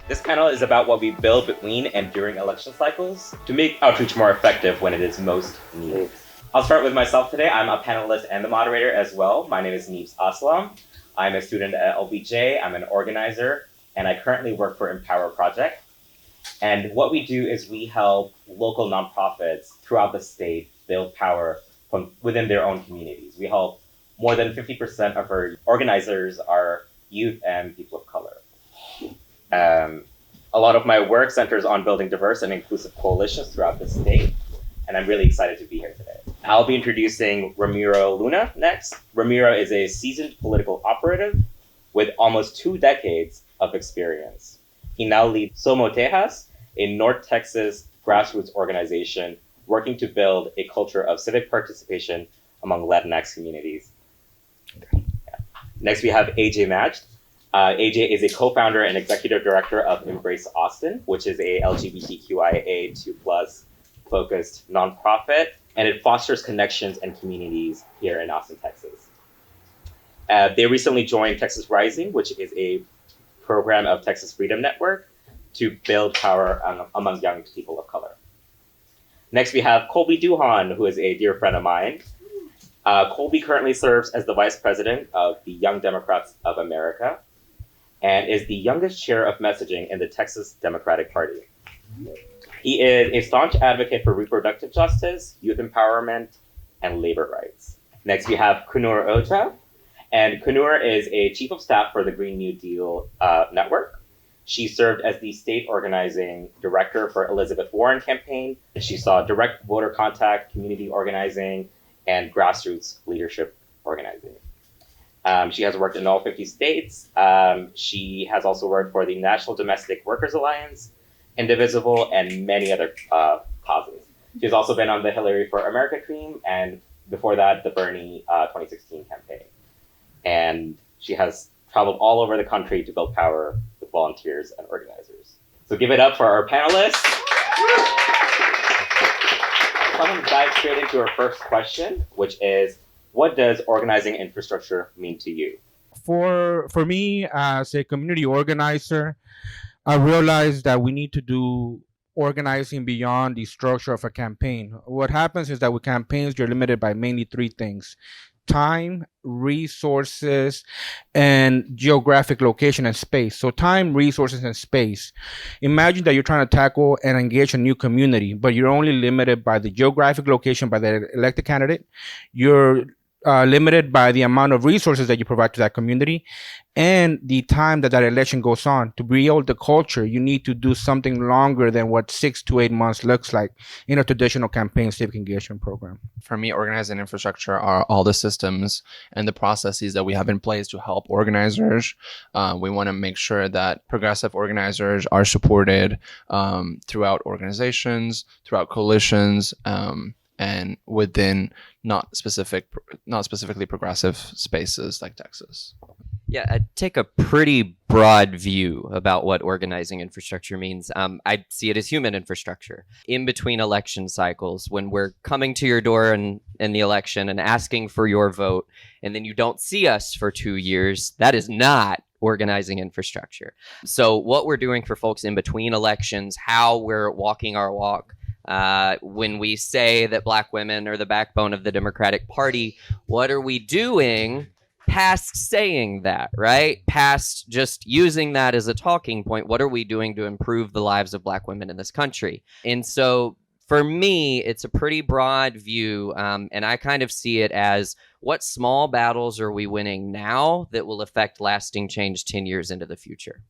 This panel is about what we build between and during election cycles to make outreach more effective when it is most needed. I'll start with myself today. I'm a panelist and the moderator as well. My name is Meebs Aslam. I'm a student at LBJ. I'm an organizer, and I currently work for Empower Project. And what we do is we help local nonprofits throughout the state build power from within their own communities. We help more than 50% of our organizers are youth and people of color. A lot of my work centers on building diverse and inclusive coalitions throughout the state, and I'm really excited to be here today. I'll be introducing Ramiro Luna next. Ramiro is a seasoned political operative with almost 2 decades of experience. He now leads Somos, Tejas, a North Texas grassroots organization working to build a culture of civic participation among Latinx communities. Yeah. Next, we have AJ Majd. AJ is a co-founder and executive director of Embrace Austin, which is a LGBTQIA2+ focused nonprofit, and it fosters connections and communities here in Austin, Texas. They recently joined Texas Rising, which is a program of Texas Freedom Network to build power among young people of color. Next, we have Kolby Duhon, who is a dear friend of mine. Kolby currently serves as the vice president of the Young Democrats of America and is the youngest chair of messaging in the Texas Democratic Party. He is a staunch advocate for reproductive justice, youth empowerment, and labor rights. Next, we have Kunoor Ojha, and Kunoor is a chief of staff for the Green New Deal network. She served as the state organizing director for Elizabeth Warren campaign. She saw direct voter contact, community organizing, and grassroots leadership organizing. She has worked in all 50 states. She has also worked for the National Domestic Workers Alliance, Indivisible, and many other causes. She's also been on the Hillary for America team, and before that, the Bernie 2016 campaign. And she has traveled all over the country to build power with volunteers and organizers. So give it up for our panelists. Let's dive straight into our first question, which is, what does organizing infrastructure mean to you? For me, as a community organizer, I realized that we need to do organizing beyond the structure of a campaign. What happens is that with campaigns, you're limited by mainly 3 things: time, resources, and geographic location and space. So time, resources, and space. Imagine that you're trying to tackle and engage a new community, but you're only limited by the geographic location by the elected candidate. You're limited by the amount of resources that you provide to that community and the time that election goes on. To build the culture, you need to do something longer than what 6 to 8 months looks like in a traditional campaign civic engagement program. For me, organizing infrastructure are all the systems and the processes that we have in place to help organizers. We want to make sure that progressive organizers are supported throughout organizations, throughout coalitions, and within not specifically progressive spaces like Texas. Yeah, I take a pretty broad view about what organizing infrastructure means. I see it as human infrastructure. In between election cycles, when we're coming to your door in the election and asking for your vote, and then you don't see us for 2 years, that is not organizing infrastructure. So what we're doing for folks in between elections, how we're walking our walk, when we say that Black women are the backbone of the Democratic Party, what are we doing past saying that, right? Past just using that as a talking point, what are we doing to improve the lives of Black women in this country? And so for me, it's a pretty broad view, and I kind of see it as, what small battles are we winning now that will affect lasting change 10 years into the future?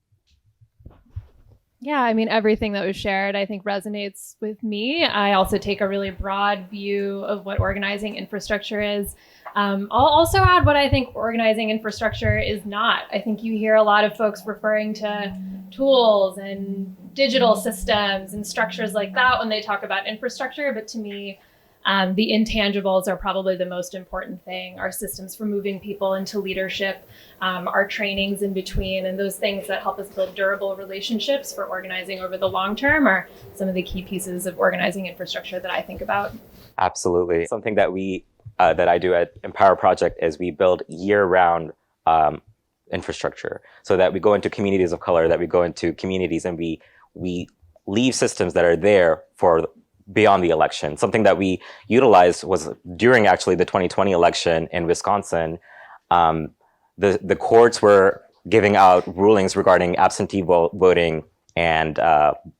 Yeah, I mean, everything that was shared, I think, resonates with me. I also take a really broad view of what organizing infrastructure is. I'll also add what I think organizing infrastructure is not. I think you hear a lot of folks referring to tools and digital systems and structures like that when they talk about infrastructure. But to me, the intangibles are probably the most important thing. Our systems for moving people into leadership, our trainings in between, and those things that help us build durable relationships for organizing over the long term are some of the key pieces of organizing infrastructure that I think about. Absolutely. Something that I do at Empower Project is we build year-round infrastructure, so that we go into communities of color, that we go into communities and we leave systems that are there for beyond the election. Something that we utilized was during actually the 2020 election in Wisconsin. The courts were giving out rulings regarding absentee voting and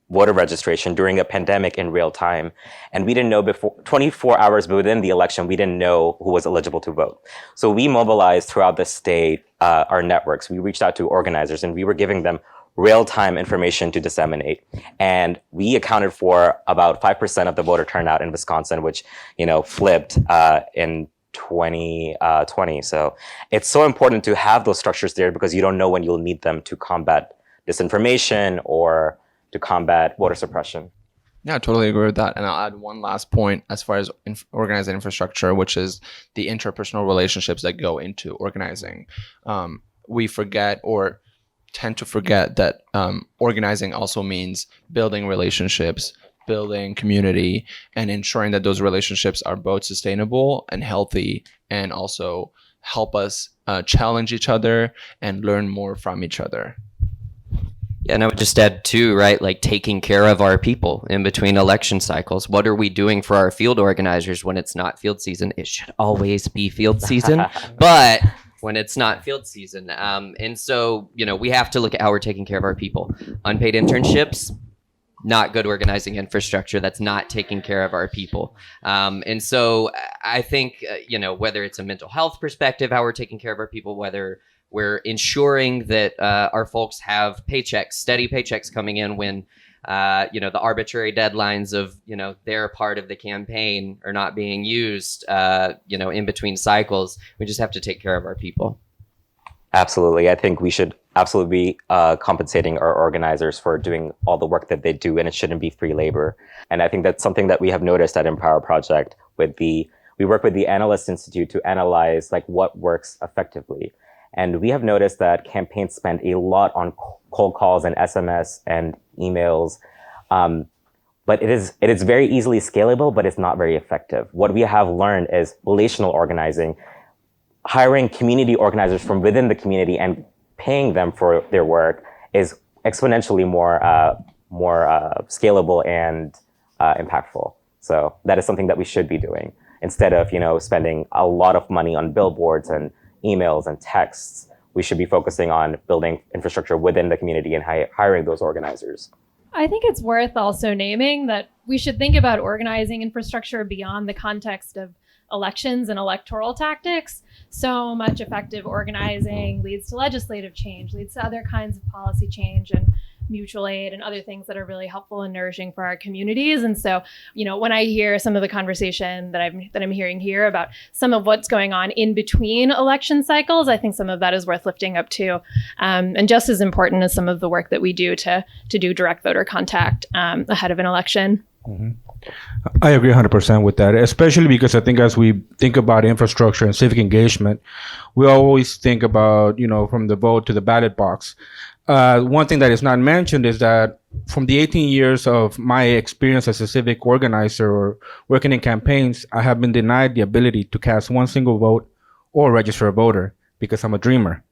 voter registration during a pandemic in real time. And we didn't know before 24 hours within the election, we didn't know who was eligible to vote. So we mobilized throughout the state, our networks. We reached out to organizers and we were giving them real-time information to disseminate. And we accounted for about 5% of the voter turnout in Wisconsin, which, flipped in 2020. So it's so important to have those structures there because you don't know when you'll need them to combat disinformation or to combat voter suppression. Yeah, I totally agree with that. And I'll add one last point as far as organizing infrastructure, which is the interpersonal relationships that go into organizing. We forget or tend to forget that organizing also means building relationships, building community, and ensuring that those relationships are both sustainable and healthy, and also help us challenge each other and learn more from each other. Yeah, and I would just add too, right, like taking care of our people in between election cycles. What are we doing for our field organizers when it's not field season? It should always be field season, but when it's not field season. And so, we have to look at how we're taking care of our people. Unpaid internships, not good organizing infrastructure. That's not taking care of our people. And so I think, whether it's a mental health perspective, how we're taking care of our people, whether we're ensuring that our folks have steady paychecks coming in when, the arbitrary deadlines of, their part of the campaign are not being used, in between cycles. We just have to take care of our people. Absolutely. I think we should absolutely be compensating our organizers for doing all the work that they do, and it shouldn't be free labor. And I think that's something that we have noticed at Empower Project we work with the Analyst Institute to analyze what works effectively. And we have noticed that campaigns spend a lot on cold calls and SMS and emails. But it is very easily scalable, but it's not very effective. What we have learned is relational organizing, hiring community organizers from within the community and paying them for their work is exponentially more scalable and impactful. So that is something that we should be doing instead of, spending a lot of money on billboards and emails and texts. We should be focusing on building infrastructure within the community and hiring those organizers. I think it's worth also naming that we should think about organizing infrastructure beyond the context of elections and electoral tactics. So much effective organizing leads to legislative change, leads to other kinds of policy change and mutual aid and other things that are really helpful and nourishing for our communities. And so, when I hear some of the conversation that I'm hearing here about some of what's going on in between election cycles, I think some of that is worth lifting up too. And just as important as some of the work that we do to do direct voter contact ahead of an election. Mm-hmm. I agree 100% with that, especially because I think as we think about infrastructure and civic engagement, we always think about, from the vote to the ballot box. One thing that is not mentioned is that from the 18 years of my experience as a civic organizer or working in campaigns, I have been denied the ability to cast one single vote or register a voter because I'm a dreamer.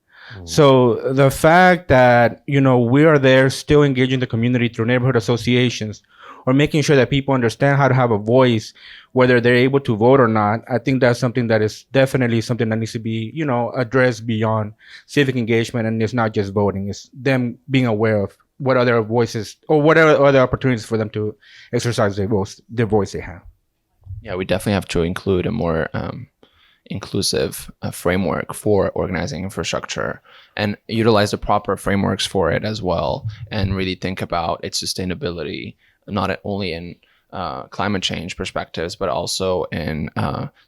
So the fact that, we are there still engaging the community through neighborhood associations or making sure that people understand how to have a voice, whether they're able to vote or not, I think that's something that is definitely something that needs to be, addressed beyond civic engagement. And it's not just voting, it's them being aware of what other voices or what other opportunities for them to exercise their voice they have. Yeah, we definitely have to include a more inclusive framework for organizing infrastructure and utilize the proper frameworks for it as well, and really think about its sustainability, not only in climate change perspectives, but also in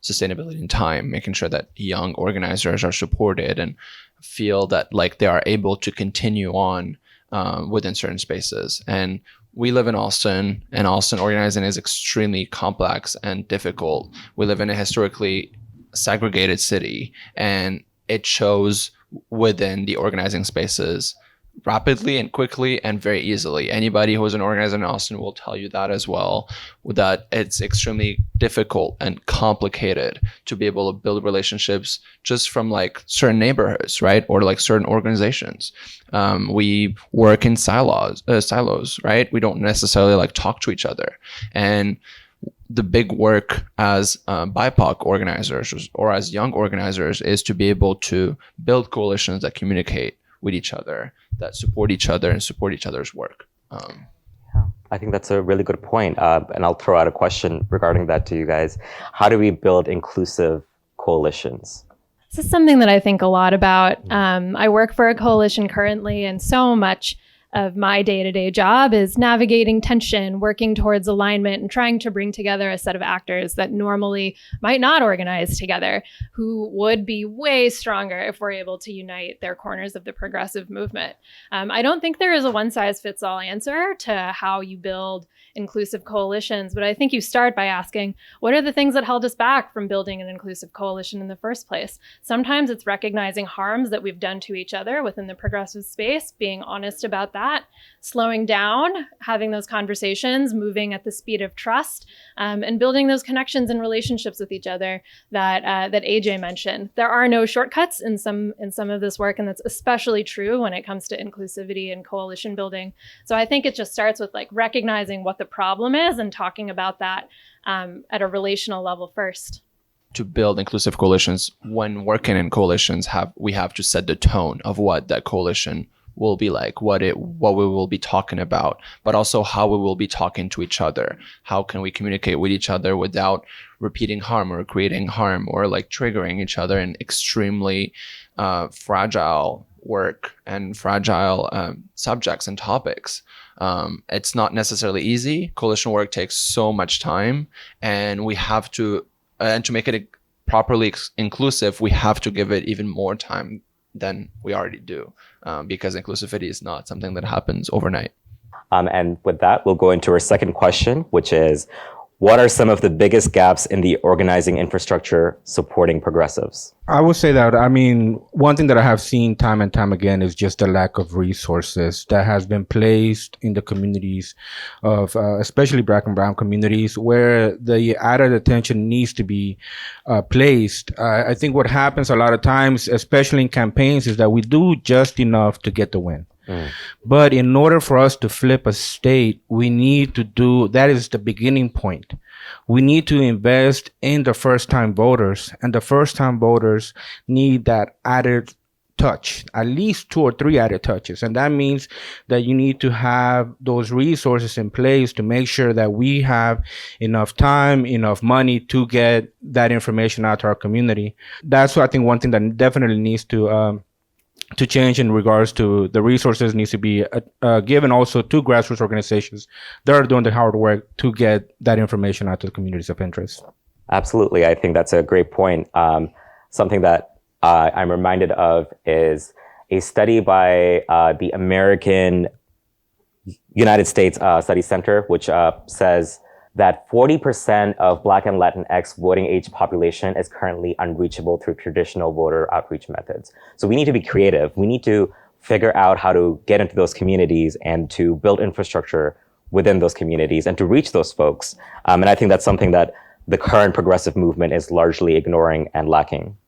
sustainability in time, making sure that young organizers are supported and feel that they are able to continue on within certain spaces. And we live in Austin, and Austin organizing is extremely complex and difficult. We live in a historically segregated city, and it shows within the organizing spaces rapidly and quickly and very easily. Anybody who is an organizer in Austin will tell you that as well, that it's extremely difficult and complicated to be able to build relationships just from like certain neighborhoods, right? Or like certain organizations. We work in silos, right? We don't necessarily like talk to each other. And the big work as BIPOC organizers or as young organizers is to be able to build coalitions that communicate with each other, that support each other and support each other's work. I think that's a really good point. And I'll throw out a question regarding that to you guys. How do we build inclusive coalitions? This is something that I think a lot about. I work for a coalition currently, and so much of my day-to-day job is navigating tension, working towards alignment, and trying to bring together a set of actors that normally might not organize together, who would be way stronger if we're able to unite their corners of the progressive movement. I don't think there is a one-size-fits-all answer to how you build inclusive coalitions, but I think you start by asking, what are the things that held us back from building an inclusive coalition in the first place? Sometimes it's recognizing harms that we've done to each other within the progressive space, being honest about that, slowing down, having those conversations, moving at the speed of trust, and building those connections and relationships with each other that AJ mentioned. There are no shortcuts in some of this work, and that's especially true when it comes to inclusivity and coalition building. So I think it just starts with like recognizing what the problem is and talking about that at a relational level first. To build inclusive coalitions, when working in coalitions, we have to set the tone of what that coalition will be like, what we will be talking about, but also how we will be talking to each other. How can we communicate with each other without repeating harm or creating harm or like triggering each other in extremely fragile work and fragile subjects and topics. It's not necessarily easy. Coalition work takes so much time, and we have to, and to make it properly inclusive, we have to give it even more time than we already do, because inclusivity is not something that happens overnight. And with that, we'll go into our second question, which is, what are some of the biggest gaps in the organizing infrastructure supporting progressives? I would say that, one thing that I have seen time and time again is just the lack of resources that has been placed in the communities of, especially Black and Brown communities, where the added attention needs to be placed. I think what happens a lot of times, especially in campaigns, is that we do just enough to get the win. But in order for us to flip a state, we need to do, that is the beginning point. We need to invest in the first-time voters, and the first-time voters need that added touch, at least 2 or 3 added touches. And that means that you need to have those resources in place to make sure that we have enough time, enough money to get that information out to our community. That's, I think, one thing that definitely needs to change in regards to the resources needs to be given also to grassroots organizations that are doing the hard work to get that information out to the communities of interest. Absolutely. I think that's a great point. Something that I'm reminded of is a study by the American United States Study Center, which says that 40% of Black and Latinx voting age population is currently unreachable through traditional voter outreach methods. So we need to be creative. We need to figure out how to get into those communities and to build infrastructure within those communities and to reach those folks. And I think that's something that the current progressive movement is largely ignoring and lacking.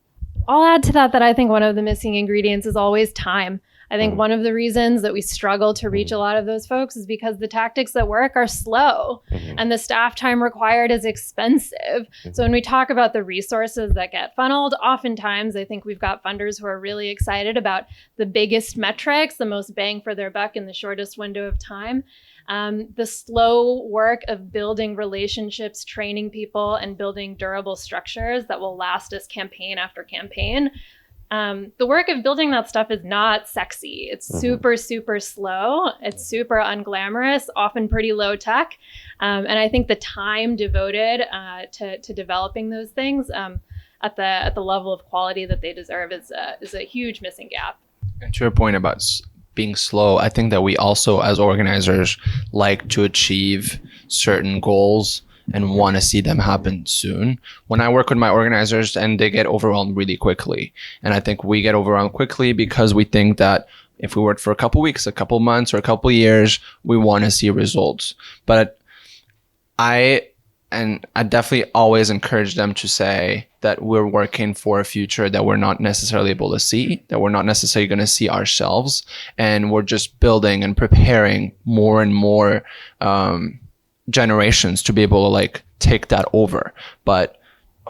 I'll add to that I think one of the missing ingredients is always time. I think one of the reasons that we struggle to reach a lot of those folks is because the tactics that work are slow and the staff time required is expensive. So when we talk about the resources that get funneled, oftentimes I think we've got funders who are really excited about the biggest metrics, the most bang for their buck in the shortest window of time. The slow work of building relationships, training people, and building durable structures that will last us campaign after campaign. The work of building that stuff is not sexy. It's super, super slow. It's super unglamorous, often pretty low tech. And I think the time devoted to developing those things at the level of quality that they deserve is a huge missing gap. And to your point about being slow, I think that we also, as organizers, like to achieve certain goals and want to see them happen soon. When I work with my organizers, and they get overwhelmed really quickly. And I think we get overwhelmed quickly because we think that If we work for a couple weeks, a couple months, or a couple years, we want to see results. But I definitely always encourage them to say that we're working for a future that we're not necessarily able to see, that we're not necessarily going to see ourselves, and we're just building and preparing more and more generations to be able to like take that over. But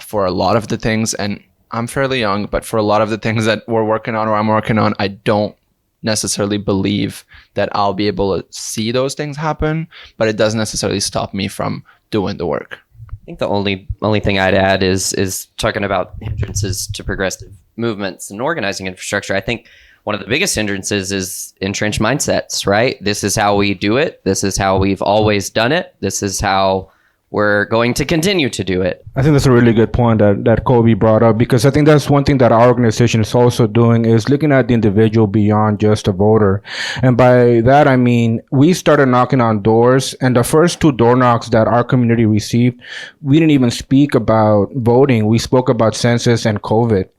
for a lot of the things, and I'm fairly young, but for a lot of the things that we're working on or I'm working on, I don't necessarily believe that I'll be able to see those things happen, but it doesn't necessarily stop me from doing the work. I think the only thing I'd add is talking about hindrances to progressive movements and organizing infrastructure. I think one of the biggest hindrances is entrenched mindsets, right? This is how we do it. This is how we've always done it. This is how we're going to continue to do it. I think that's a really good point that Kolby brought up, because I think that's one thing that our organization is also doing, is looking at the individual beyond just a voter. And by that, I mean, we started knocking on doors, and the first 2 door knocks that our community received, we didn't even speak about voting. We spoke about census and COVID.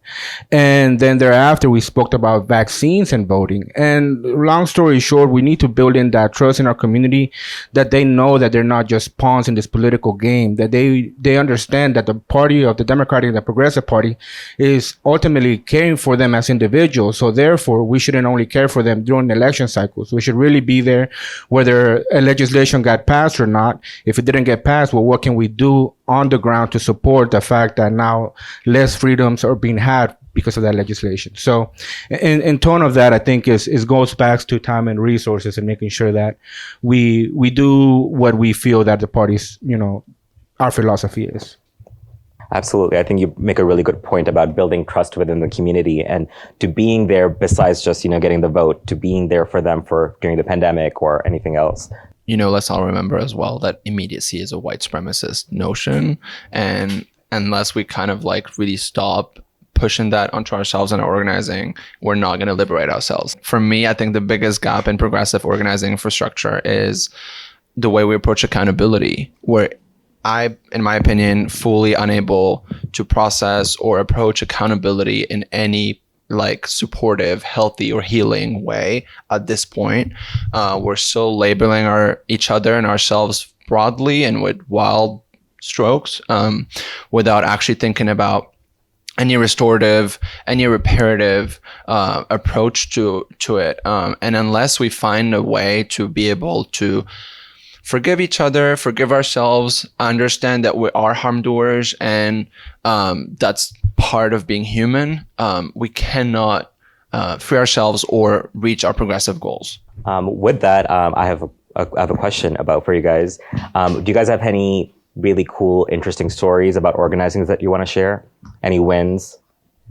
And then thereafter, we spoke about vaccines and voting. And long story short, we need to build in that trust in our community, that they know that they're not just pawns in this political game, that they understand that the party of the Democratic and the Progressive Party is ultimately caring for them as individuals. So therefore, we shouldn't only care for them during election cycles. We should really be there whether a legislation got passed or not. If it didn't get passed, well, what can we do on the ground to support the fact that now less freedoms are being had because of that legislation? So in tone of that, I think is goes back to time and resources and making sure that we do what we feel that the party's, our philosophy is. Absolutely. I think you make a really good point about building trust within the community, and to being there besides just, getting the vote, to being there for them during the pandemic or anything else. Let's all remember as well that immediacy is a white supremacist notion. And unless we kind of like really stop pushing that onto ourselves and our organizing, we're not going to liberate ourselves. For me, I think the biggest gap in progressive organizing infrastructure is the way we approach accountability, where in my opinion, fully unable to process or approach accountability in any like supportive, healthy, or healing way at this point. We're still labeling each other and ourselves broadly and with wild strokes, without actually thinking about any restorative, any reparative approach to it. And unless we find a way to be able to forgive each other, forgive ourselves, understand that we are harm doers, and that's part of being human, we cannot free ourselves or reach our progressive goals. With that, I have a question for you guys. Do you guys have any really cool, interesting stories about organizing that you want to share? Any wins?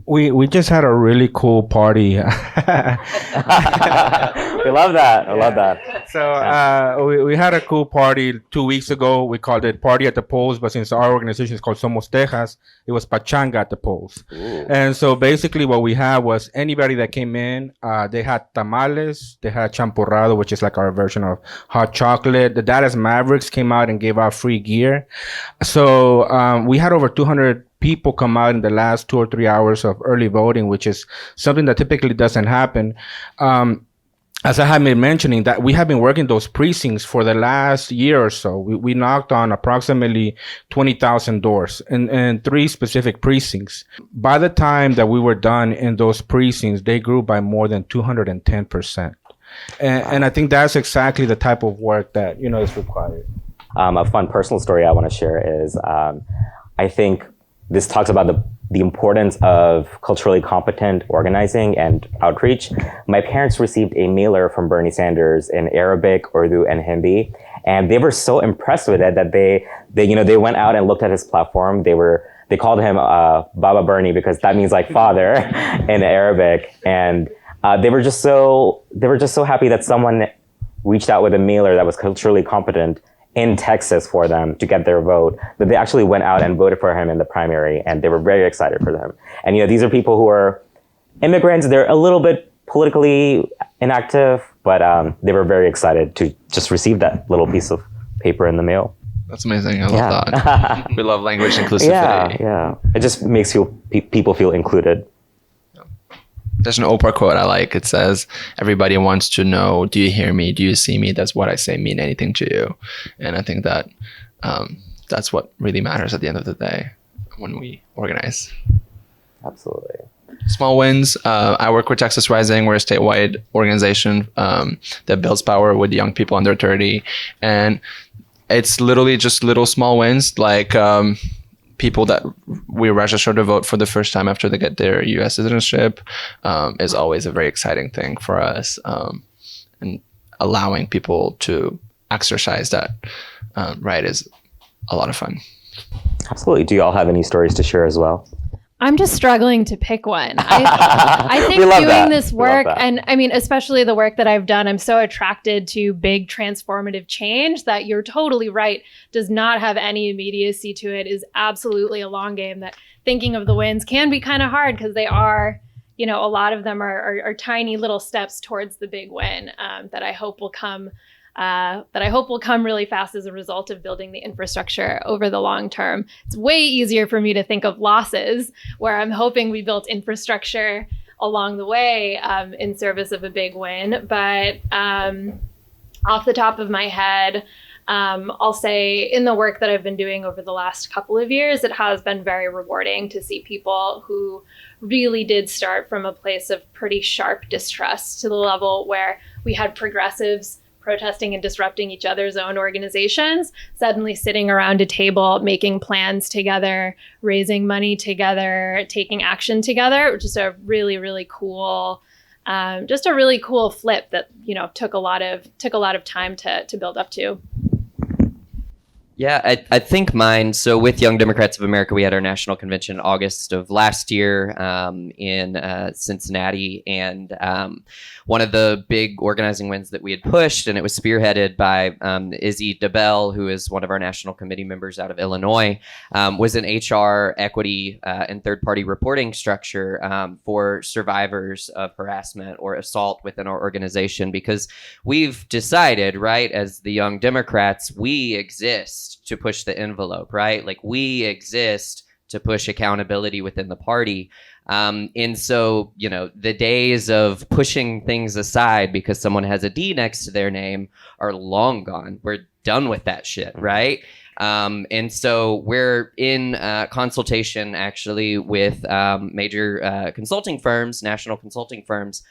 We just had a really cool party. We love that. I love that. So we had a cool party 2 weeks ago. We called it Party at the Polls, but since our organization is called Somos, Tejas, it was Pachanga at the Polls. Ooh. And so basically what we had was anybody that came in, they had tamales, they had champurrado, which is like our version of hot chocolate. The Dallas Mavericks came out and gave out free gear. So we had over 200 people come out in the last 2 or 3 hours of early voting, which is something that typically doesn't happen. As I have been mentioning, that we have been working those precincts for the last year or so. We knocked on approximately 20,000 doors in 3 specific precincts. By the time that we were done in those precincts, they grew by more than 210%. And I think that's exactly the type of work that, is required. A fun personal story I want to share is, I think this talks about the importance of culturally competent organizing and outreach. My parents received a mailer from Bernie Sanders in Arabic, Urdu, and Hindi, and they were so impressed with it that they went out and looked at his platform. They called him Baba Bernie because that means like father in Arabic, and they were just so happy that someone reached out with a mailer that was culturally competent in Texas for them to get their vote, that they actually went out and voted for him in the primary, and they were very excited for them. And these are people who are immigrants. They're a little bit politically inactive, but they were very excited to just receive that little piece of paper in the mail. That's amazing. I love that. We love language inclusivity. Yeah. It just makes people feel included. There's an Oprah quote I like. It says, everybody wants to know, do you hear me? Do you see me? Does what I say mean anything to you? And I think that that's what really matters at the end of the day when we organize. Absolutely. Small wins. I work with Texas Rising. We're a statewide organization that builds power with young people under 30. And it's literally just little small wins, like people that we register to vote for the first time after they get their U.S. citizenship is always a very exciting thing for us. And allowing people to exercise that right is a lot of fun. Absolutely. Do you all have any stories to share as well? I'm just struggling to pick one. I think doing this work, and I mean, especially the work that I've done, I'm so attracted to big transformative change that you're totally right, does not have any immediacy to it, is absolutely a long game. That thinking of the wins can be kind of hard because they are, a lot of them are tiny little steps towards the big win that I hope will come. Really fast as a result of building the infrastructure over the long term. It's way easier for me to think of losses where I'm hoping we built infrastructure along the way in service of a big win. But off the top of my head, I'll say in the work that I've been doing over the last couple of years, it has been very rewarding to see people who really did start from a place of pretty sharp distrust to the level where we had progressives protesting and disrupting each other's own organizations, suddenly sitting around a table, making plans together, raising money together, taking action together, which is a really, really cool, just a really cool flip that, took a lot of time to build up to. Yeah, I think mine. So with Young Democrats of America, we had our national convention in August of last year in Cincinnati. And one of the big organizing wins that we had pushed, and it was spearheaded by Izzy DeBell, who is one of our national committee members out of Illinois, was an HR equity and third-party reporting structure for survivors of harassment or assault within our organization. Because we've decided, right, as the Young Democrats, we exist to push the envelope, right? Like we exist to push accountability within the party. And so, the days of pushing things aside because someone has a D next to their name are long gone. We're done with that shit, right? And so we're in consultation actually with major consulting firms, national consulting firms,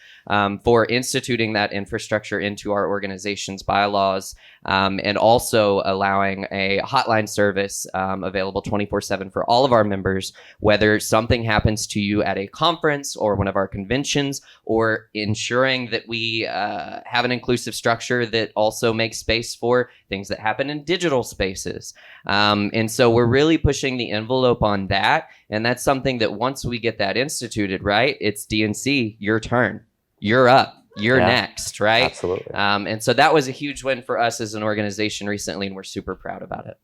for instituting that infrastructure into our organization's bylaws, and also allowing a hotline service available 24/7 for all of our members, whether something happens to you at a conference or one of our conventions, or ensuring that we have an inclusive structure that also makes space for things that happen in digital spaces. And so we're really pushing the envelope on that. And that's something that once we get that instituted, right, it's DNC, your turn. You're up. You're next, right? Absolutely. And so that was a huge win for us as an organization recently, and we're super proud about it.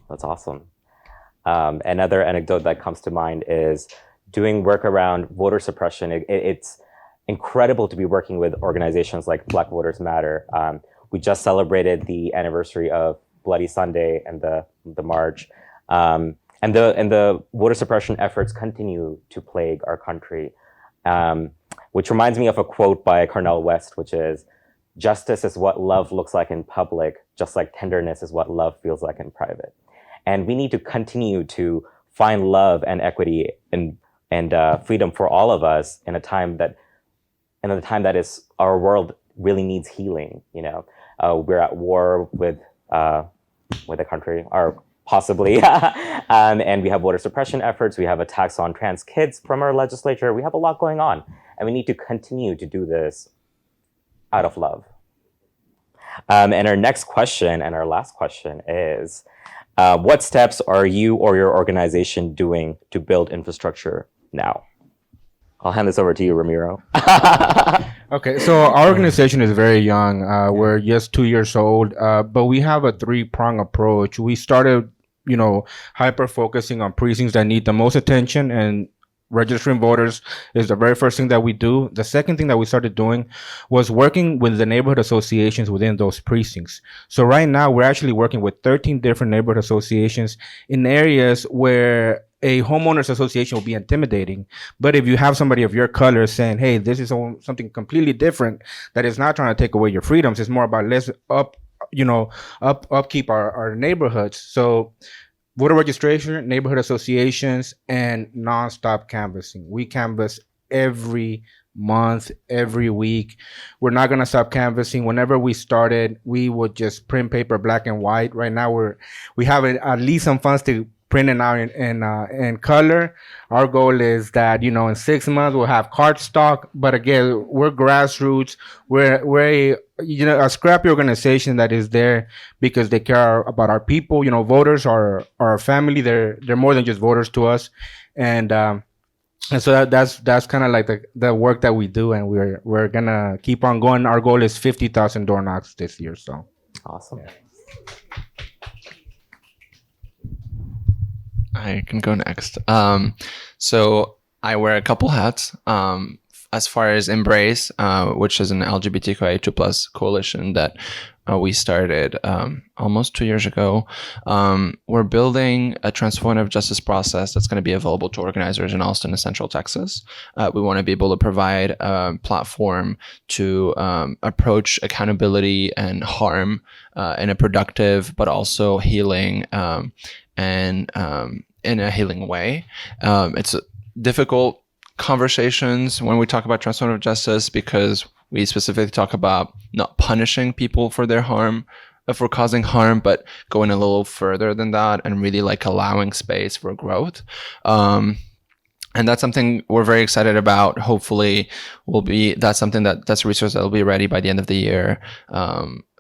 That's awesome. Another anecdote that comes to mind is doing work around voter suppression. It's incredible to be working with organizations like Black Voters Matter. We just celebrated the anniversary of Bloody Sunday and the march, and the voter suppression efforts continue to plague our country. Which reminds me of a quote by Cornel West, which is, "Justice is what love looks like in public, just like tenderness is what love feels like in private." And we need to continue to find love and equity and freedom for all of us in a time that is our world really needs healing. We're at war with a country, or possibly, and we have voter suppression efforts. We have attacks on trans kids from our legislature. We have a lot going on, and we need to continue to do this out of love. And our next question and our last question is, what steps are you or your organization doing to build infrastructure now? I'll hand this over to you, Ramiro. Okay, so our organization is very young. We're just 2 years old, but we have a three-prong approach. We started, hyper-focusing on precincts that need the most attention, and registering voters is the very first thing that we do. The second thing that we started doing was working with the neighborhood associations within those precincts. So right now we're actually working with 13 different neighborhood associations in areas where a homeowners association will be intimidating. But if you have somebody of your color saying, hey, this is something completely different that is not trying to take away your freedoms, it's more about let's upkeep our neighborhoods. So voter registration, neighborhood associations, and nonstop canvassing. We canvass every month, every week. We're not gonna stop canvassing. Whenever we started, we would just print paper black and white. Right now, we have at least some funds to print it out in color. Our goal is that in 6 months we'll have card stock. But again, we're grassroots. We're a scrappy organization that is there because they care about our people. Voters are our family. They're more than just voters to us, and so that's kind of like the work that we do, and we're gonna keep on going. Our goal is 50,000 door knocks this year. So Awesome. I can go next. So I wear a couple hats. As far as Embrace, which is an LGBTQIA2+ coalition that we started almost 2 years ago, we're building a transformative justice process that's going to be available to organizers in Austin and Central Texas. We want to be able to provide a platform to approach accountability and harm in a productive but also healing and in a healing way. It's difficult conversations when we talk about transformative justice because we specifically talk about not punishing people for their harm, for causing harm, but going a little further than that and really allowing space for growth. And that's something we're very excited about. Hopefully that's something that's a resource that will be ready by the end of the year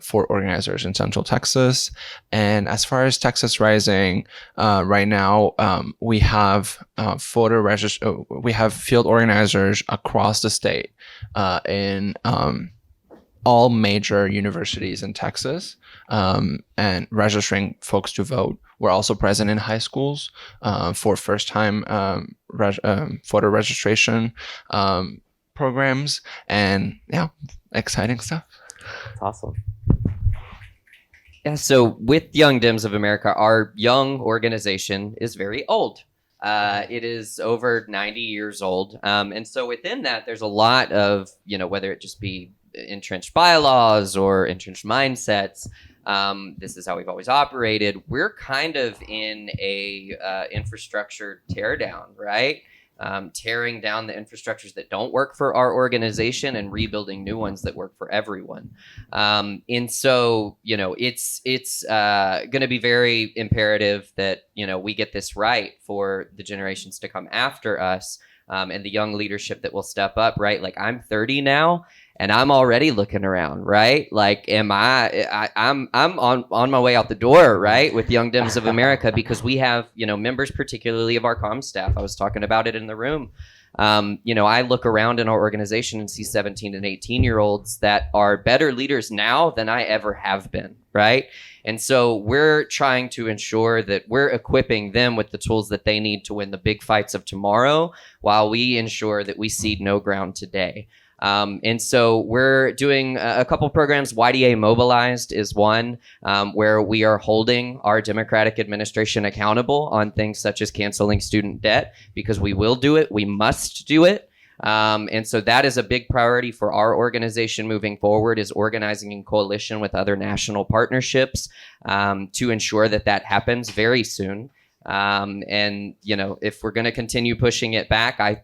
for organizers in Central Texas. And as far as Texas Rising, right now we have we have field organizers across the state in all major universities in Texas and registering folks to vote. We're also present in high schools for first-time voter registration programs, and exciting stuff. That's awesome. Yeah, so with Young Dems of America, our young organization is very old. It is over 90 years old. And so within that, there's a lot of, whether it just be entrenched bylaws or entrenched mindsets. This is how we've always operated. We're kind of in a infrastructure teardown, right? Tearing down the infrastructures that don't work for our organization and rebuilding new ones that work for everyone. And so, it's going to be very imperative that, we get this right for the generations to come after us and the young leadership that will step up, right? I'm 30 now. And I'm already looking around, right? I'm on my way out the door, right? With Young Dems of America, because we have, members particularly of our comm staff. I was talking about it in the room. I look around in our organization and see 17 and 18-year-olds that are better leaders now than I ever have been, right? And so we're trying to ensure that we're equipping them with the tools that they need to win the big fights of tomorrow, while we ensure that we cede no ground today. And so we're doing a couple programs. YDA Mobilized is one where we are holding our Democratic administration accountable on things such as canceling student debt, because we will do it. We must do it. And so that is a big priority for our organization moving forward, is organizing in coalition with other national partnerships to ensure that that happens very soon. And, if we're going to continue pushing it back, I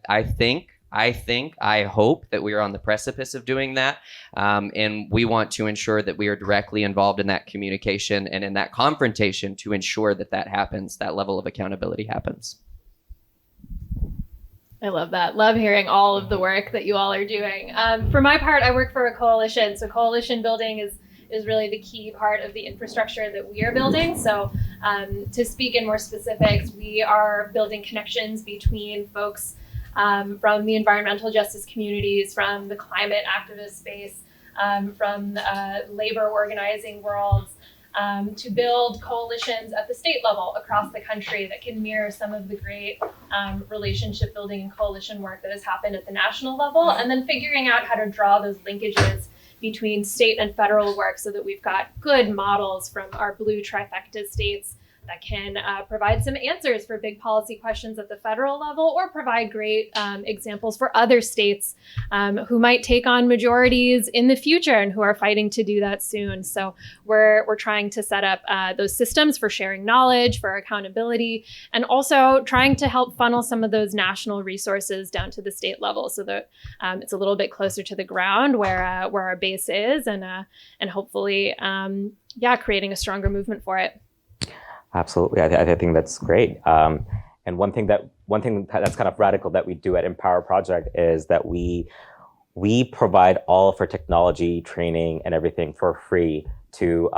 hope that we are on the precipice of doing that. And we want to ensure that we are directly involved in that communication and in that confrontation to ensure that that happens, that level of accountability happens. I love that. Love hearing all of the work that you all are doing. For my part, I work for a coalition. So coalition building is really the key part of the infrastructure that we are building. So to speak in more specifics, we are building connections between folks from the environmental justice communities, from the climate activist space, from the labor organizing worlds, to build coalitions at the state level across the country that can mirror some of the great relationship building and coalition work that has happened at the national level, and then figuring out how to draw those linkages between state and federal work so that we've got good models from our blue trifecta states that can provide some answers for big policy questions at the federal level, or provide great examples for other states who might take on majorities in the future and who are fighting to do that soon. So we're trying to set up those systems for sharing knowledge, for accountability, and also trying to help funnel some of those national resources down to the state level so that it's a little bit closer to the ground where our base is, and hopefully, creating a stronger movement for it. Absolutely, I think that's great. And one thing that's kind of radical that we do at Empower Project is that we provide all of our technology training and everything for free to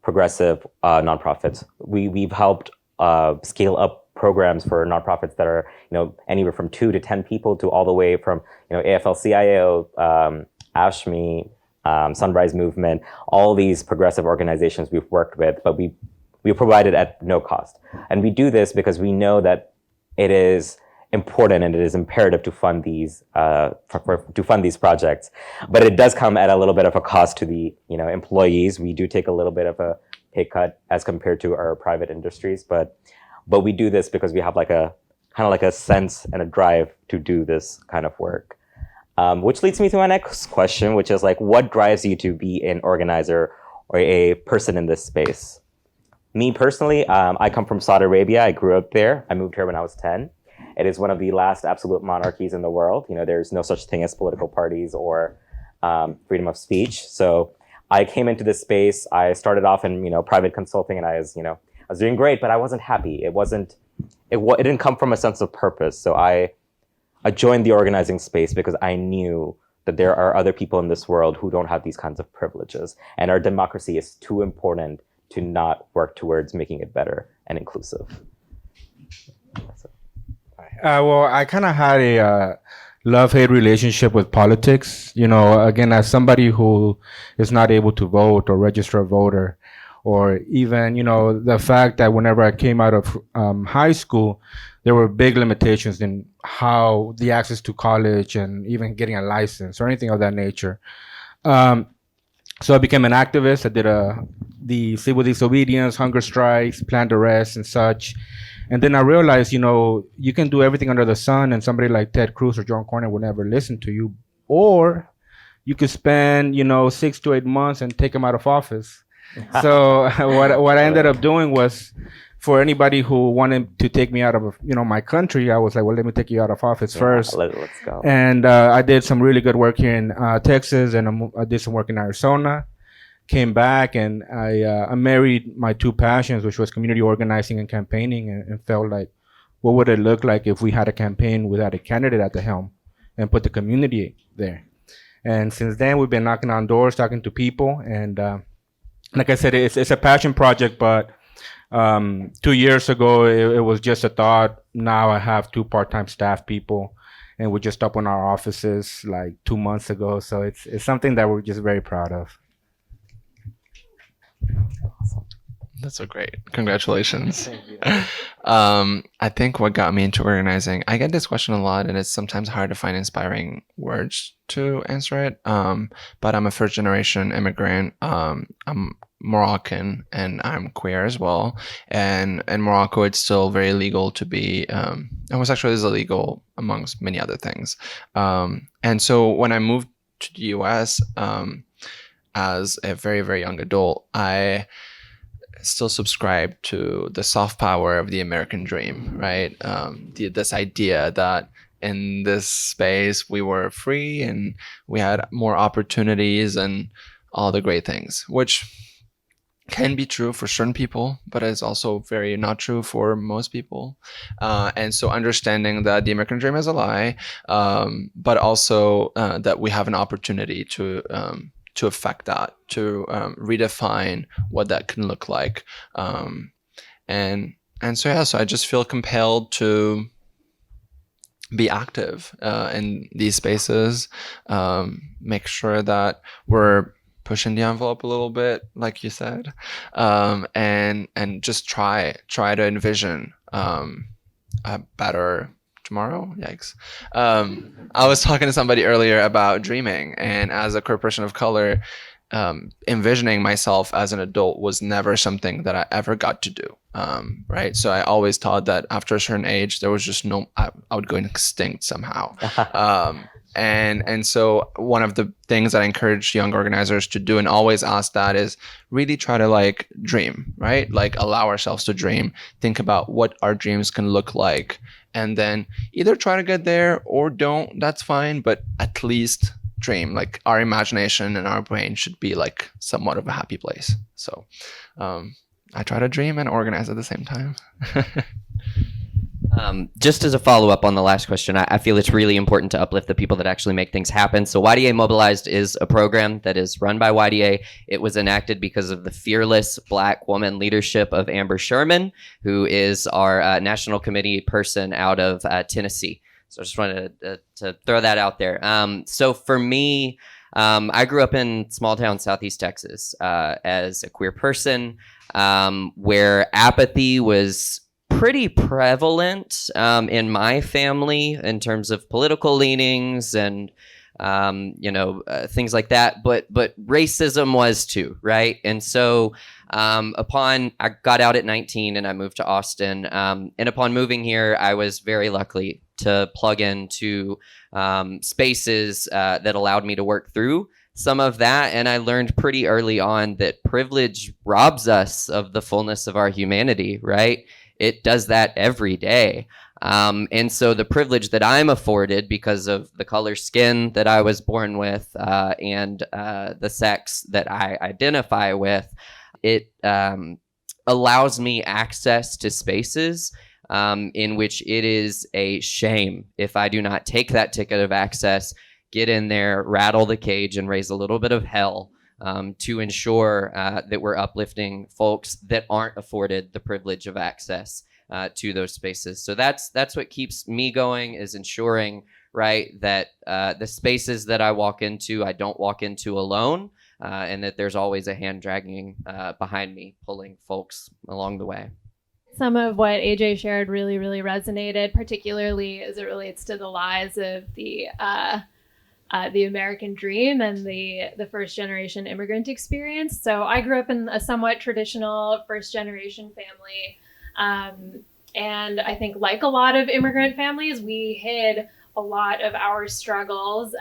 progressive nonprofits. We've helped scale up programs for nonprofits that are anywhere from 2 to 10 people to all the way from AFL-CIO, ASHME, Sunrise Movement, all these progressive organizations we've worked with, but we provide it at no cost. And we do this because we know that it is important and it is imperative to fund these projects. But it does come at a little bit of a cost to the employees. We do take a little bit of a pay cut as compared to our private industries, but we do this because we have like a kind of like a sense and a drive to do this kind of work. Which leads me to my next question, which is like, what drives you to be an organizer or a person in this space? Me personally, I come from Saudi Arabia. I grew up there. I moved here when I was 10. It is one of the last absolute monarchies in the world. There's no such thing as political parties or freedom of speech. So I came into this space. I started off in private consulting, and I was doing great, but I wasn't happy. It didn't come from a sense of purpose. So I joined the organizing space because I knew that there are other people in this world who don't have these kinds of privileges, and our democracy is too important to not work towards making it better and inclusive. Well, I kind of had a love-hate relationship with politics. Again, as somebody who is not able to vote or register a voter, or even, the fact that whenever I came out of high school, there were big limitations in how the access to college and even getting a license or anything of that nature. So I became an activist. I did the civil disobedience, hunger strikes, planned arrests, and such. And then I realized, you can do everything under the sun, and somebody like Ted Cruz or John Cornyn will never listen to you. Or you could spend, 6 to 8 months and take them out of office. So what I ended up doing was, for anybody who wanted to take me out of my country, I was like, well, let me take you out of office first. Let's go. And I did some really good work here in Texas, and I did some work in Arizona. Came back, and I married my two passions, which was community organizing and campaigning, and felt like, what would it look like if we had a campaign without a candidate at the helm and put the community there? And since then, we've been knocking on doors, talking to people, and like I said, it's a passion project, but 2 years ago, it was just a thought. Now I have 2 part-time staff people, and we just opened our offices like 2 months ago. So it's something that we're just very proud of. Awesome. That's so great. Congratulations. I think what got me into organizing, I get this question a lot, and it's sometimes hard to find inspiring words to answer it. But I'm a first generation immigrant. I'm Moroccan, and I'm queer as well. And in Morocco, it's still very legal to be, homosexual is illegal amongst many other things. And so when I moved to the US, as a very, very young adult, I still subscribe to the soft power of the American dream, right? This idea that in this space we were free and we had more opportunities and all the great things, which can be true for certain people, but is also very not true for most people. And so understanding that the American dream is a lie, but also that we have an opportunity to affect that, to redefine what that can look like. So I just feel compelled to be active in these spaces, make sure that we're pushing the envelope a little bit, like you said, and just try to envision a better tomorrow. Yikes. I was talking to somebody earlier about dreaming, and as a queer person of color, envisioning myself as an adult was never something that I ever got to do. Right. So I always thought that after a certain age, there was just I would go extinct somehow. And so one of the things that I encourage young organizers to do and always ask that is really try to like dream, right? Like allow ourselves to dream, think about what our dreams can look like, and then either try to get there or don't, that's fine, but at least dream. Like our imagination and our brain should be like somewhat of a happy place. So I try to dream and organize at the same time. Just as a follow-up on the last question, I feel it's really important to uplift the people that actually make things happen. So YDA Mobilized is a program that is run by YDA. It was enacted because of the fearless Black woman leadership of Amber Sherman, who is our national committee person out of Tennessee. So I just wanted to throw that out there. So for me, I grew up in small town Southeast Texas as a queer person, where apathy was pretty prevalent in my family in terms of political leanings and things like that. But racism was too, right? And so I got out at 19 and I moved to Austin. And upon moving here, I was very lucky to plug into spaces that allowed me to work through some of that. And I learned pretty early on that privilege robs us of the fullness of our humanity, right? It does that every day. And so the privilege that I'm afforded because of the color skin that I was born with and the sex that I identify with, it allows me access to spaces in which it is a shame if I do not take that ticket of access, get in there, rattle the cage, and raise a little bit of hell to ensure that we're uplifting folks that aren't afforded the privilege of access to those spaces. So that's what keeps me going, is ensuring, right, that the spaces that I walk into, I don't walk into alone, and that there's always a hand dragging behind me, pulling folks along the way. Some of what AJ shared really, really resonated, particularly as it relates to the lies of the American dream and the first generation immigrant experience. So I grew up in a somewhat traditional first generation family. And I think like a lot of immigrant families, we hid a lot of our struggles,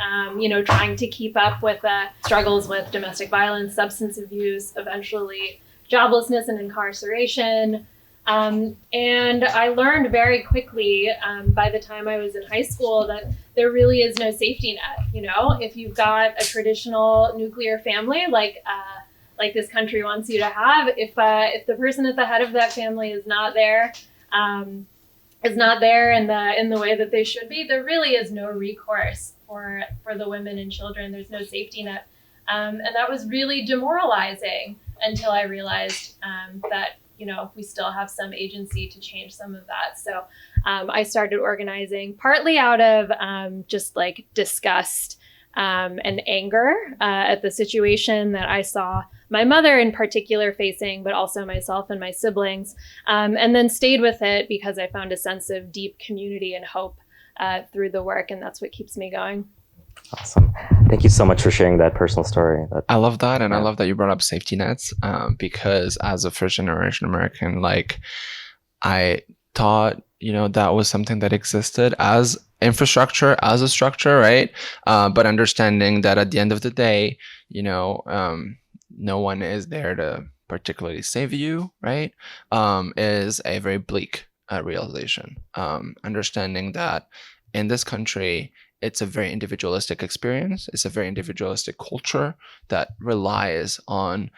trying to keep up with the struggles with domestic violence, substance abuse, eventually joblessness and incarceration. And I learned very quickly by the time I was in high school that there really is no safety net. If you've got a traditional nuclear family like this country wants you to have, if the person at the head of that family is not there in the way that they should be, there really is no recourse for the women and children. There's no safety net, and that was really demoralizing until I realized that we still have some agency to change some of that. So I started organizing partly out of just like disgust and anger at the situation that I saw my mother in particular facing, but also myself and my siblings, and then stayed with it because I found a sense of deep community and hope through the work, and that's what keeps me going. Awesome. Thank you so much for sharing that personal story. I love that. And I love that you brought up safety nets because as a first generation American, like I thought, that was something that existed as infrastructure, as a structure, right? But understanding that at the end of the day, no one is there to particularly save you, right? Is a very bleak realization. Understanding that in this country, it's a very individualistic experience. It's a very individualistic culture that relies on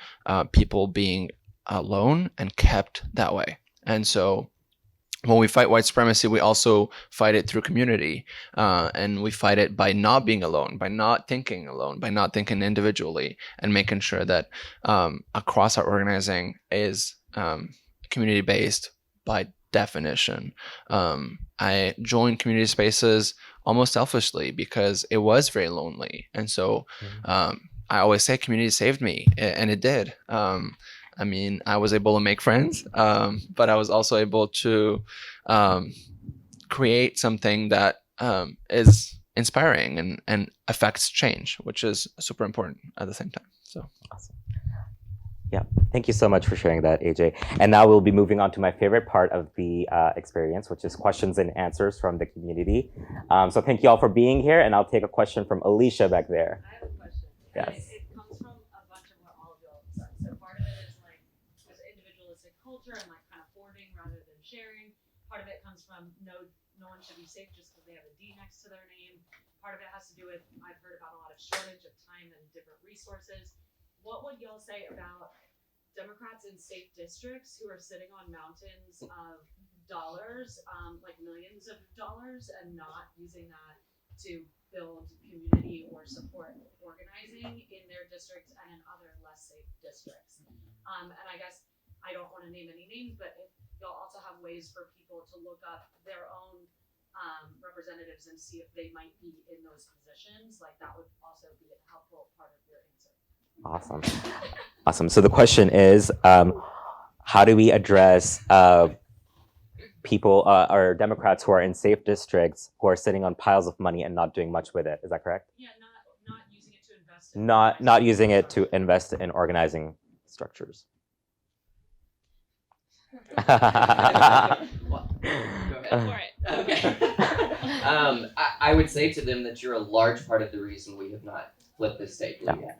people being alone and kept that way. And so when we fight white supremacy, we also fight it through community. And we fight it by not being alone, by not thinking alone, by not thinking individually, and making sure that across our organizing is community-based by definition. I joined community spaces almost selfishly because it was very lonely. And so I always say community saved me, and it did. I was able to make friends, but I was also able to create something that is inspiring and affects change, which is super important at the same time. So awesome. Yeah, thank you so much for sharing that, AJ. And now we'll be moving on to my favorite part of the experience, which is questions and answers from the community. So thank you all for being here, and I'll take a question from Alicia back there. I have a question. Yes. It comes from a bunch of what all of y'all have said. So part of it is like this individualistic culture and like kind of hoarding rather than sharing. Part of it comes from no one should be safe just because they have a D next to their name. Part of it has to do with, I've heard about a lot of shortage of time and different resources. What would y'all say about Democrats in safe districts who are sitting on mountains of dollars, like millions of dollars, and not using that to build community or support organizing in their districts and in other less safe districts? And I guess I don't want to name any names, but if y'all also have ways for people to look up their own representatives and see if they might be in those positions, like that would also be a helpful part of your answer. Awesome. So the question is, how do we address people or Democrats who are in safe districts who are sitting on piles of money and not doing much with it? Is that correct? Yeah, not using it to invest in Not using it to invest in organizing structures. Well, go ahead. Go for it. Okay. I would say to them that you're a large part of the reason we have not flipped this state blue yet.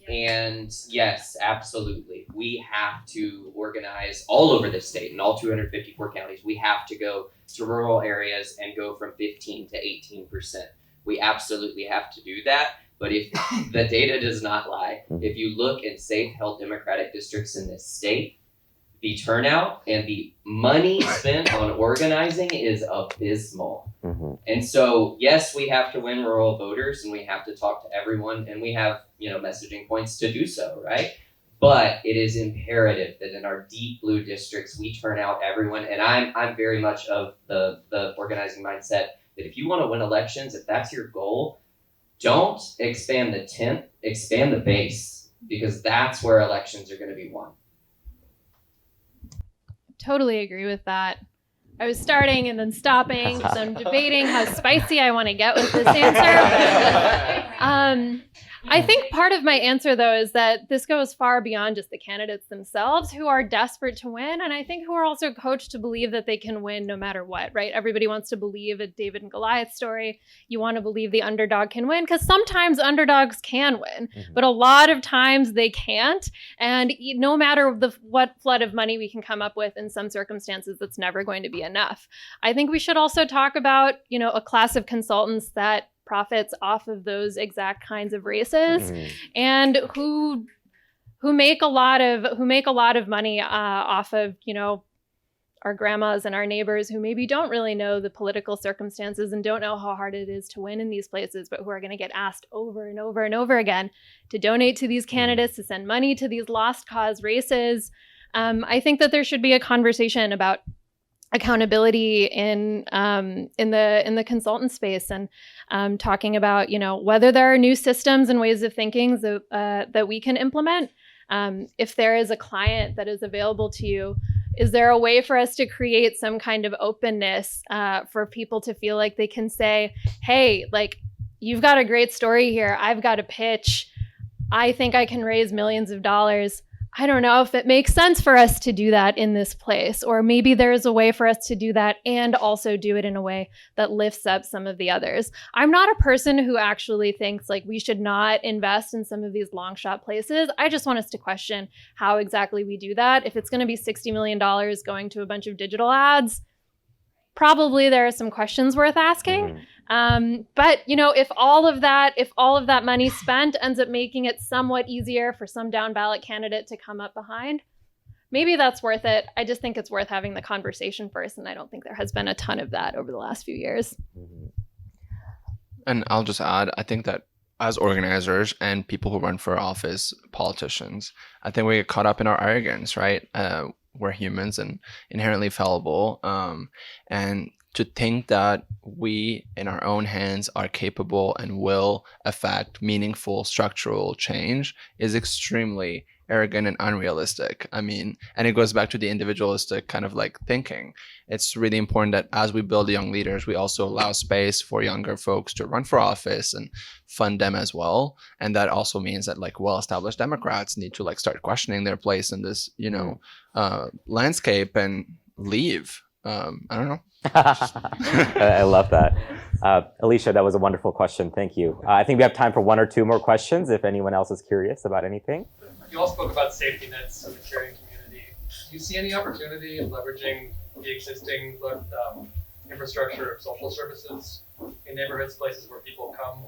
And yes, absolutely. We have to organize all over the state in all 254 counties. We have to go to rural areas and go from 15 to 18%. We absolutely have to do that. But if the data does not lie, if you look in safe, held Democratic districts in this state, the turnout and the money spent on organizing is abysmal. And so, yes, we have to win rural voters and we have to talk to everyone and we have, messaging points to do so, right? But it is imperative that in our deep blue districts, we turn out everyone. And I'm very much of the organizing mindset that if you want to win elections, if that's your goal, don't expand the tent, expand the base, because that's where elections are going to be won. Totally agree with that. I was starting and then stopping, so I'm debating how spicy I want to get with this answer. But, I think part of my answer, though, is that this goes far beyond just the candidates themselves who are desperate to win, and I think who are also coached to believe that they can win no matter what, right? Everybody wants to believe a David and Goliath story. You want to believe the underdog can win, because sometimes underdogs can win, but a lot of times they can't, and no matter what flood of money we can come up with in some circumstances, that's never going to be enough. I think we should also talk about, a class of consultants that profits off of those exact kinds of races and who make a lot of money off of our grandmas and our neighbors who maybe don't really know the political circumstances and don't know how hard it is to win in these places, but who are going to get asked over and over and over again to donate to these candidates, to send money to these lost cause races. I think that there should be a conversation about accountability in the consultant space and talking about whether there are new systems and ways of thinking that we can implement. If there is a client that is available to you, is there a way for us to create some kind of openness for people to feel like they can say, hey, like, you've got a great story here. I've got a pitch. I think I can raise millions of dollars. I don't know if it makes sense for us to do that in this place, or maybe there's a way for us to do that and also do it in a way that lifts up some of the others. I'm not a person who actually thinks like we should not invest in some of these long shot places. I just want us to question how exactly we do that. If it's going to be $60 million going to a bunch of digital ads, probably there are some questions worth asking. But if all of that money spent ends up making it somewhat easier for some down ballot candidate to come up behind, maybe that's worth it. I just think it's worth having the conversation first, and I don't think there has been a ton of that over the last few years. And I'll just add, I think that as organizers and people who run for office, politicians, I think we get caught up in our arrogance, right? We're humans and inherently fallible. And to think that we in our own hands are capable and will affect meaningful structural change is extremely arrogant and unrealistic. I mean, and it goes back to the individualistic kind of like thinking. It's really important that as we build young leaders, we also allow space for younger folks to run for office and fund them as well. And that also means that like well-established Democrats need to like start questioning their place in this, landscape and leave. I don't know. I love that. Alicia, that was a wonderful question. Thank you. I think we have time for one or two more questions if anyone else is curious about anything. You all spoke about safety nets in the caring community. Do you see any opportunity in leveraging the existing infrastructure of social services in neighborhoods, places where people come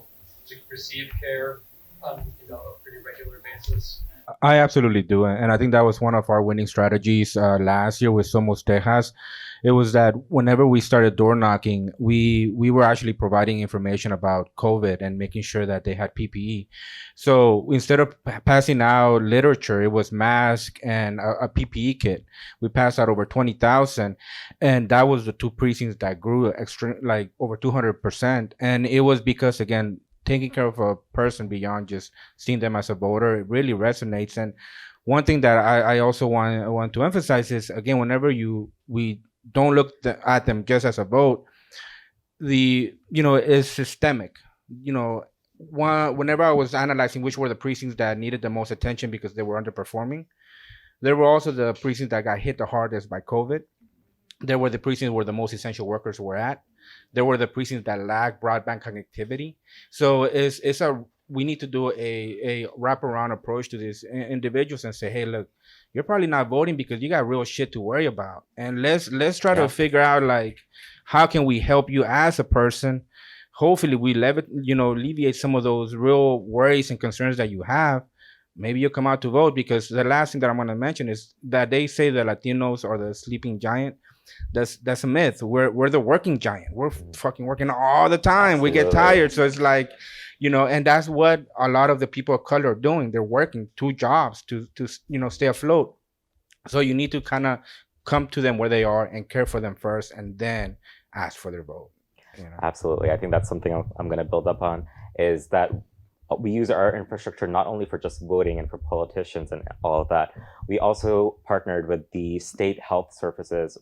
to receive care on a pretty regular basis? I absolutely do, and I think that was one of our winning strategies last year with Somos, Tejas. It was that whenever we started door knocking, we were actually providing information about COVID and making sure that they had PPE. So instead of passing out literature, it was mask and a PPE kit. We passed out over 20,000, and that was the two precincts that grew like over 200%. And it was because, again, taking care of a person beyond just seeing them as a voter, it really resonates. And one thing that I also want to emphasize is, again, whenever we don't look at them just as a vote, it's systemic. Whenever I was analyzing which were the precincts that needed the most attention because they were underperforming, there were also the precincts that got hit the hardest by COVID. There were the precincts where the most essential workers were at. There were the precincts that lacked broadband connectivity. So we need to do a wraparound approach to these individuals and say, hey, look, you're probably not voting because you got real shit to worry about. And let's try to figure out, like, how can we help you as a person? Hopefully we alleviate some of those real worries and concerns that you have. Maybe you'll come out to vote, because the last thing that I'm going to mention is that they say the Latinos are the sleeping giant. That's a myth. We're the working giant. We're fucking working all the time. Absolutely. We get tired. So it's like, and that's what a lot of the people of color are doing. They're working 2 jobs to stay afloat. So you need to kind of come to them where they are and care for them first, and then ask for their vote. Absolutely. I think that's something I'm going to build up on, is that we use our infrastructure not only for just voting and for politicians and all of that. We also partnered with the state health services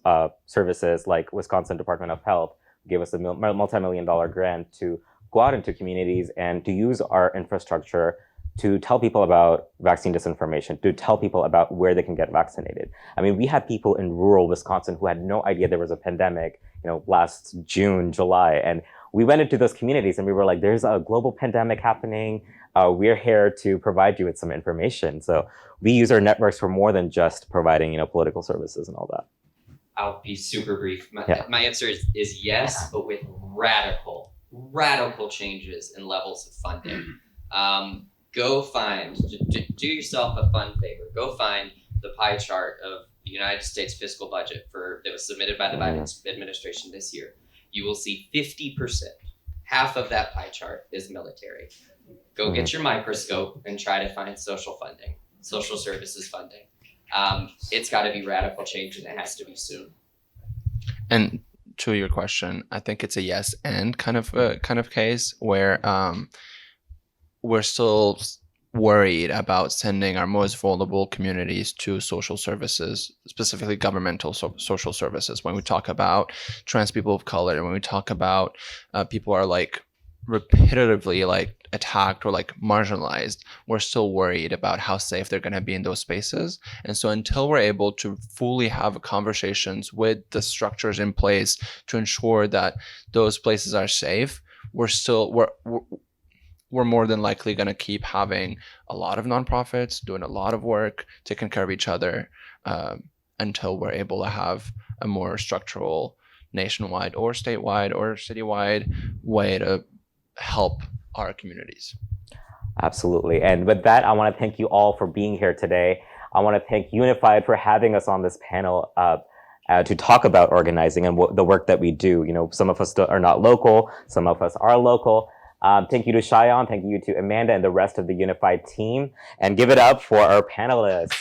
like Wisconsin Department of Health, gave us a multi-million-dollar grant to go out into communities and to use our infrastructure to tell people about vaccine disinformation, to tell people about where they can get vaccinated. I mean, we had people in rural Wisconsin who had no idea there was a pandemic, last June, July, and we went into those communities and we were like, there's a global pandemic happening. We're here to provide you with some information. So we use our networks for more than just providing, political services and all that. I'll be super brief. My answer is yes, but with radical changes in levels of funding. Go find, do yourself a fun favor. Go find the pie chart of the United States fiscal budget that was submitted by the Biden administration this year. You will see 50%, half of that pie chart is military. Go get your microscope and try to find social services funding. It's got to be radical change, and it has to be soon. And to your question, I think it's a yes and kind of case where we're still worried about sending our most vulnerable communities to social services, specifically governmental social services. When we talk about trans people of color, when we talk about people are like repetitively like attacked or like marginalized, we're still worried about how safe they're going to be in those spaces. And so until we're able to fully have conversations with the structures in place to ensure that those places are safe, we're more than likely going to keep having a lot of nonprofits doing a lot of work, taking care of each other, until we're able to have a more structural, nationwide or statewide or citywide way to help our communities. Absolutely. And with that, I want to thank you all for being here today. I want to thank Unified for having us on this panel to talk about organizing and the work that we do. Some of us are not local, some of us are local. Thank you to Shayan, thank you to Amanda and the rest of the Unified team, and give it up for our panelists.